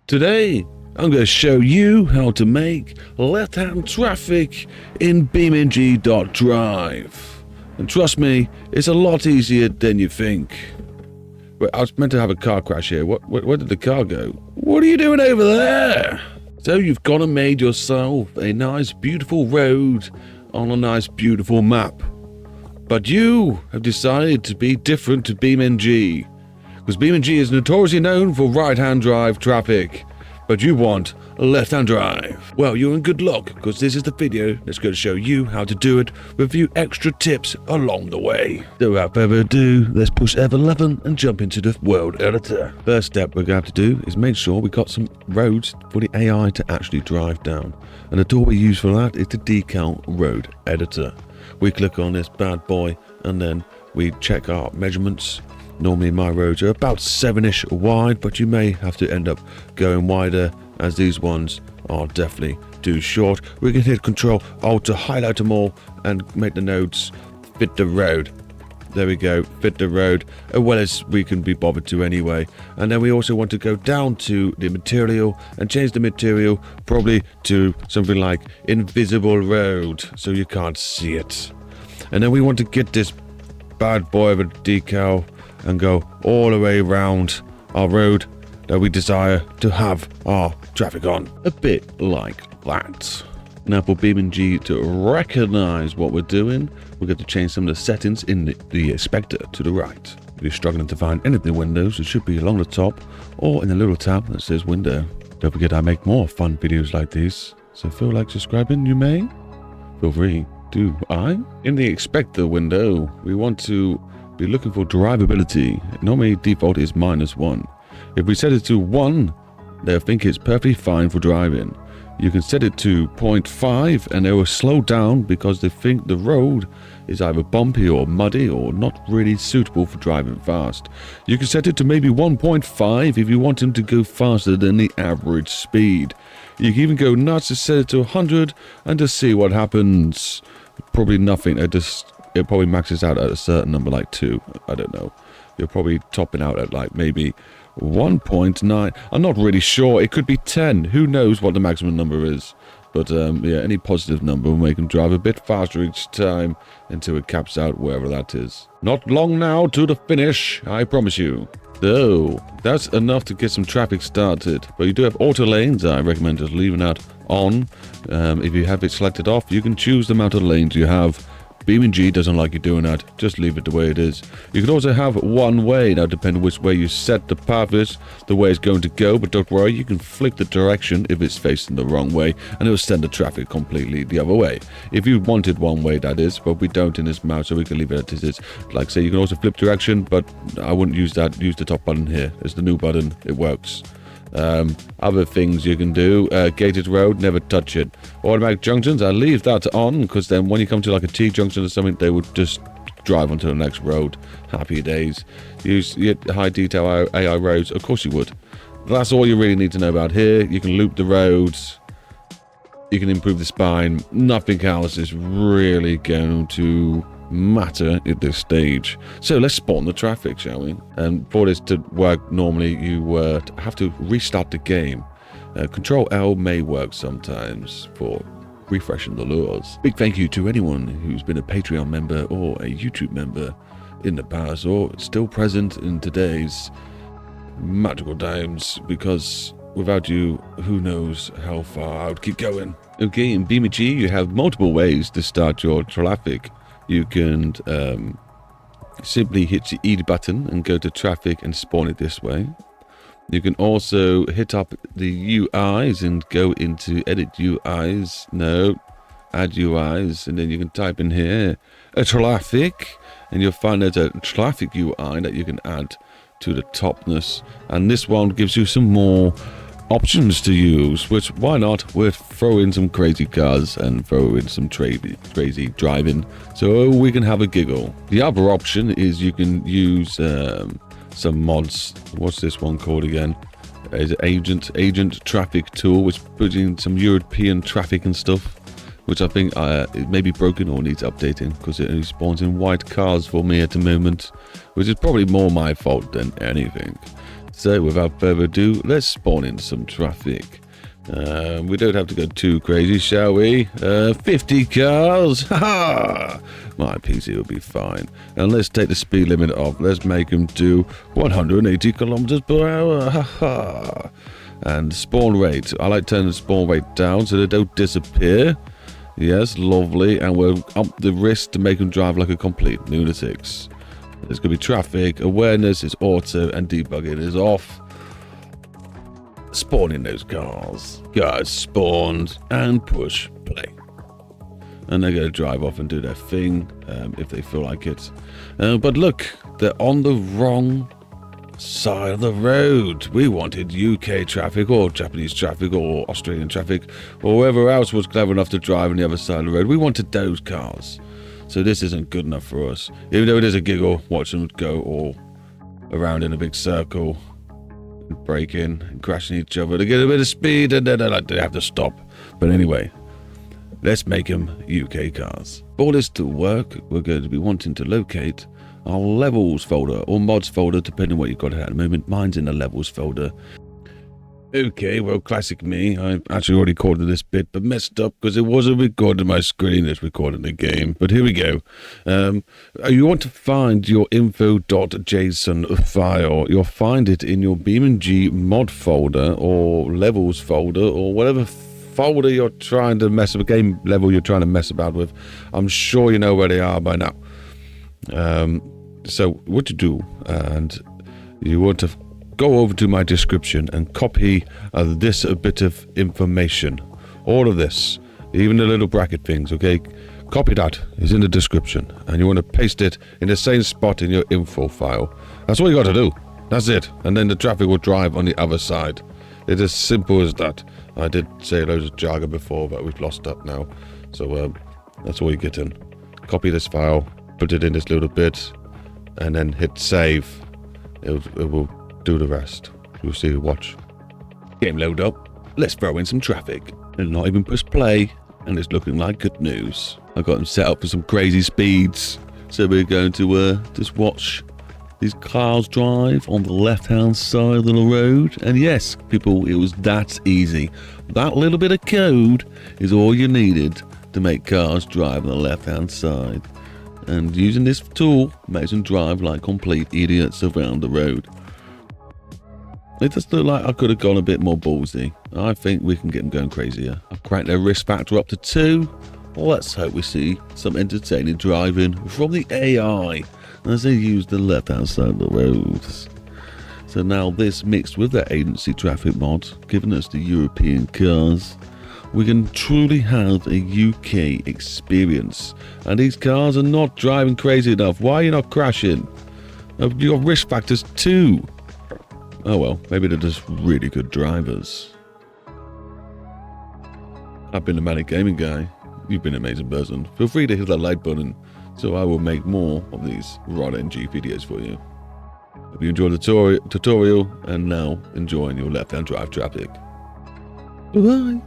Today, I'm going to show you how to make left-hand traffic in BeamNG.Drive. And trust me, it's a lot easier than you think. Wait, I was meant to have a car crash here. Where did the car go? What are you doing over there? So you've gone and made yourself a nice, beautiful road on a nice, beautiful map. But you have decided to be different to BeamNG. Because BeamNG is notoriously known for right-hand drive traffic, but you want left-hand drive. Well, you're in good luck, because this is the video that's going to show you how to do it with a few extra tips along the way. So without further ado, let's push F11 and jump into the world editor. First step we're going to have to do is make sure we got some roads for the AI to actually drive down. And the tool we use for that is the decal road editor. We click on this bad boy and then we check our measurements. Normally my roads are about 7-ish wide, but you may have to end up going wider as these ones are definitely too short. We can hit Control Alt to highlight them all and make the nodes fit the road. There we go, fit the road as well as we can be bothered to anyway. And then we also want to go down to the material and change the material probably to something like invisible road so you can't see it. And then we want to get this bad boy of a decal and go all the way around our road that we desire to have our traffic on. A bit like that. Now for BeamNG to recognize what we're doing, we're going to change some of the settings in the inspector to the right. If you're struggling to find any of the windows, it should be along the top or in the little tab that says window. Don't forget I make more fun videos like these, so feel like subscribing you may? Feel free to. In the inspector window, we want to be looking for drivability. Normally default is -1. If we set it to 1, they'll think it's perfectly fine for driving. You can set it to 0.5 and they will slow down because they think the road is either bumpy or muddy or not really suitable for driving fast. You can set it to maybe 1.5 if you want them to go faster than the average speed. You can even go nuts and set it to 100 and just see what happens. Probably nothing. It probably maxes out at a certain number, like 2. I don't know. You're probably topping out at like maybe 1.9. I'm not really sure. It could be 10. Who knows what the maximum number is? But yeah, any positive number will make them drive a bit faster each time until it caps out wherever that is. Not long now to the finish, I promise you. So that's enough to get some traffic started. But you do have auto lanes. I recommend just leaving that on. If you have it selected off, you can choose the amount of lanes you have. BeamNG doesn't like you doing that. Just leave it the way it is. You can also have one way. Now, depending which way you set the path is, the way it's going to go. But don't worry, you can flick the direction if it's facing the wrong way, and it will send the traffic completely the other way. If you wanted one way, that is, but we don't in this mouse, so we can leave it as it is. Like I say, you can also flip direction, but I wouldn't use that. Use the top button here. It's the new button. It works. Other things you can do, gated road, never touch it. Automatic junctions, I leave that on because then when you come to like a T-junction or something, they would just drive onto the next road. Happy days. Use high detail AI roads, of course you would. That's all you really need to know about here. You can loop the roads, you can improve the spine. Nothing else is really going to matter at this stage. So let's spawn the traffic, shall we? And for this to work, normally you have to restart the game. Control L may work sometimes for refreshing the lures. Big thank you to anyone who's been a Patreon member or a YouTube member in the past or still present in today's magical times, because without you, who knows how far I would keep going. Okay, in BeamNG you have multiple ways to start your traffic. You can simply hit the E button and go to traffic and spawn it this way. You can also hit up the UIs and go into edit UIs. No, add UIs, and then you can type in here a traffic, and you'll find there's a traffic UI that you can add to the topness. And this one gives you some more options to use, which why not? We'll throw in some crazy cars and throw in some crazy driving so we can have a giggle. The other option is you can use some mods. What's this one called again? Is it agent traffic tool, which puts in some European traffic and stuff, which I think it may be broken or needs updating because it only spawns in white cars for me at the moment, which is probably more my fault than anything. So without further ado, let's spawn in some traffic. We don't have to go too crazy, shall we? 50 cars? Ha! My PC will be fine. And let's take the speed limit off. Let's make them do 180 kilometers per hour. Ha! And spawn rate. I like turning the spawn rate down so they don't disappear. Yes, lovely. And we'll up the risk to make them drive like a complete lunatics. There's going to be traffic, awareness is auto, and debugging is off. Spawn in those cars. Guys spawned and push play. And they're going to drive off and do their thing if they feel like it. But look, they're on the wrong side of the road. We wanted UK traffic or Japanese traffic or Australian traffic or whoever else was clever enough to drive on the other side of the road. We wanted those cars. So this isn't good enough for us. Even though it is a giggle, watch them go all around in a big circle, and braking and crashing each other to get a bit of speed, and then they have to stop. But anyway, let's make them UK cars. For all this to work, we're going to be wanting to locate our levels folder or mods folder, depending on what you've got at the moment. Mine's in the levels folder. Okay, well, classic me. I actually already recorded this bit, but messed up because it wasn't recording my screen. It's recording the game. But here we go. You want to find your info.json file. You'll find it in your BeamNG mod folder or levels folder or whatever folder you're trying to mess with, game level you're trying to mess about with. I'm sure you know where they are by now. So what you do, and you want to go over to my description and copy this bit of information. All of this, even the little bracket things, okay? Copy that, it's in the description. And you want to paste it in the same spot in your info file. That's all you got to do. That's it. And then the traffic will drive on the other side. It's as simple as that. I did say loads of jargon before, but we've lost that now. So that's all you get in. Copy this file, put it in this little bit, and then hit save. It will do the rest. You'll see. Watch. Game load up. Let's throw in some traffic. And not even push play. And it's looking like good news. I got them set up for some crazy speeds. So we're going to just watch these cars drive on the left-hand side of the road. And yes, people, it was that easy. That little bit of code is all you needed to make cars drive on the left-hand side. And using this tool makes them drive like complete idiots around the road. It does look like I could have gone a bit more ballsy. I think we can get them going crazier. I've cranked their risk factor up to 2. Let's hope we see some entertaining driving from the AI as they use the left-hand side of the roads. So now this mixed with the agency traffic mod, giving us the European cars, we can truly have a UK experience. And these cars are not driving crazy enough. Why are you not crashing? You got risk factors too. Oh well, maybe they're just really good drivers. I've been the Manic Gaming Guy. You've been an amazing person. Feel free to hit that like button so I will make more of these RodNG videos for you. Hope you enjoyed the tutorial and now enjoying your left-hand drive traffic. Bye-bye.